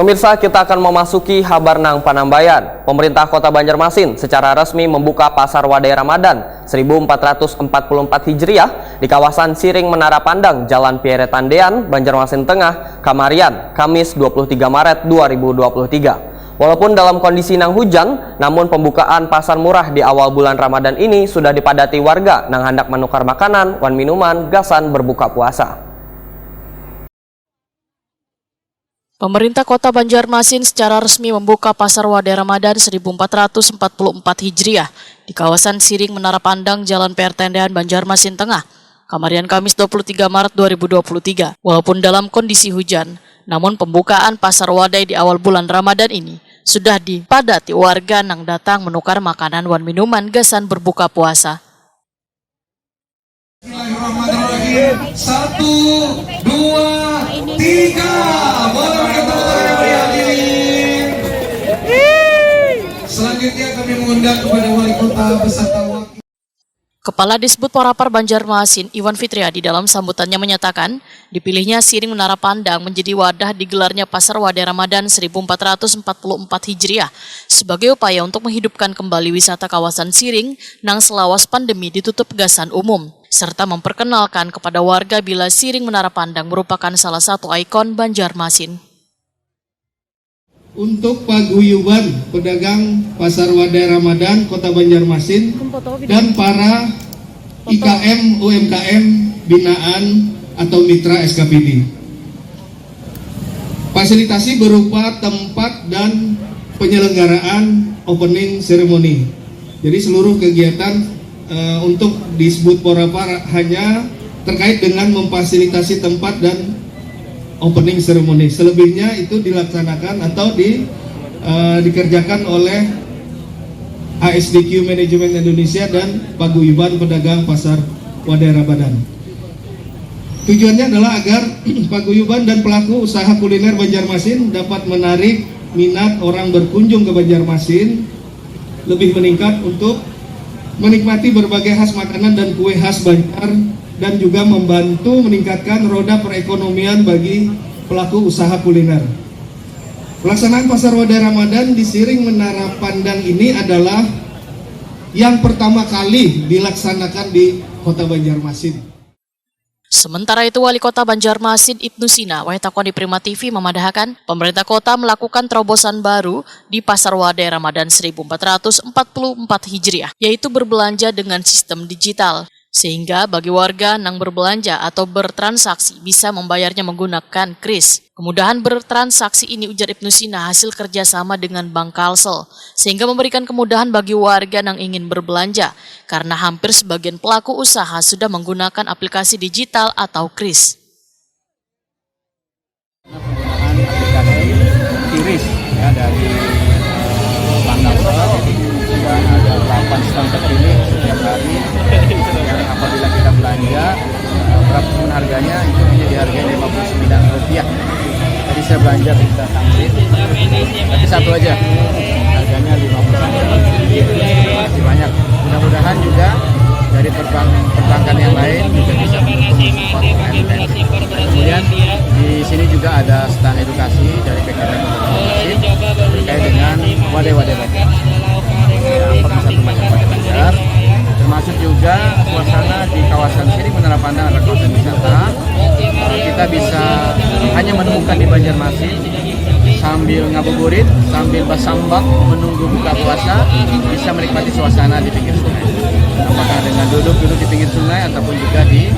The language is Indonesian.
Pemirsa, kita akan memasuki Habarnang Panambayan. Pemerintah Kota Banjarmasin secara resmi membuka Pasar Wadai Ramadan 1444 Hijriah di kawasan Siring Menara Pandang, Jalan Pierre Tandean, Banjarmasin Tengah, Kamarian, Kamis 23 Maret 2023. Walaupun dalam kondisi nang hujan, namun pembukaan pasar murah di awal bulan Ramadan ini sudah dipadati warga nang hendak menukar makanan, wan minuman, gasan berbuka puasa. Pemerintah Kota Banjarmasin secara resmi membuka Pasar Wadai Ramadan 1444 Hijriah di kawasan Siring Menara Pandang, Jalan PR Tendean, Banjarmasin Tengah, Kamarian, Kamis 23 Maret 2023. Walaupun dalam kondisi hujan, namun pembukaan Pasar Wadai di awal bulan Ramadan ini sudah dipadati warga yang datang menukar makanan wan minuman gasan berbuka puasa. Bismillahirrahmanirrahim. 1, 2, 3. Boleh kita selanjutnya kami mengundang kepada Wali Kota beserta wakil. Kepala Disbud Porapar Banjarmasin, Iwan Fitriadi, dalam sambutannya menyatakan, dipilihnya Siring Menara Pandang menjadi wadah digelarnya Pasar Wadai Ramadan 1444 Hijriah sebagai upaya untuk menghidupkan kembali wisata kawasan Siring nang selawas pandemi ditutup gasan umum, serta memperkenalkan kepada warga bila Siring Menara Pandang merupakan salah satu ikon Banjarmasin. Untuk paguyuban pedagang Pasar Wadai Ramadan Kota Banjarmasin dan para IKM UMKM binaan atau mitra SKPD. Fasilitasi berupa tempat dan penyelenggaraan opening ceremony. Jadi seluruh kegiatan untuk disebut Porapar hanya terkait dengan memfasilitasi tempat dan opening ceremony. Selebihnya itu dilaksanakan atau dikerjakan oleh ASDQ Manajemen Indonesia dan Paguyuban Pedagang Pasar Wadai Ramadan. Tujuannya adalah agar paguyuban dan pelaku usaha kuliner Banjarmasin dapat menarik minat orang berkunjung ke Banjarmasin lebih meningkat untuk menikmati berbagai khas makanan dan kue khas Banjar, dan juga membantu meningkatkan roda perekonomian bagi pelaku usaha kuliner. Pelaksanaan Pasar Wadai Ramadan di Siring Menara Pandang ini adalah yang pertama kali dilaksanakan di Kota Banjarmasin. Sementara itu, Wali Kota Banjarmasin Ibnu Sina Wahtakon di Prima TV memadahkan pemerintah kota melakukan terobosan baru di Pasar Wadai Ramadan 1444 Hijriah, yaitu berbelanja dengan sistem digital. Sehingga bagi warga yang berbelanja atau bertransaksi bisa membayarnya menggunakan kris. Kemudahan bertransaksi ini, ujar Ibnu Sina, hasil kerjasama dengan Bank Kalsel, sehingga memberikan kemudahan bagi warga yang ingin berbelanja, karena hampir sebagian pelaku usaha sudah menggunakan aplikasi digital atau kris. Penggunaan aplikasi kris ya, dari Bank Kalsel, dan ada 8 stand terpilih setiap hari. Yang apabila kita belanja berapapun harganya itu hanya dihargai Rp59. Jadi saya belanja bisa sampai, tapi satu aja harganya Rp50. Masih banyak. Mudah-mudahan juga dari perbankan yang lain juga bisa mendukung support UMKM. Kemudian di sini juga ada stand edukasi dari PKD Banjarmasin terkait dengan wadai-wadai Banjar. Pemirsa Banjar, termasuk juga suasana di kawasan Siring Menara Pandang adalah kawasan wisata. Kita bisa hanya menemukan di Banjarmasin sambil ngabuburit, sambil bersambak menunggu buka puasa, bisa menikmati suasana di pinggir sungai. Apakah dengan duduk di pinggir sungai ataupun juga di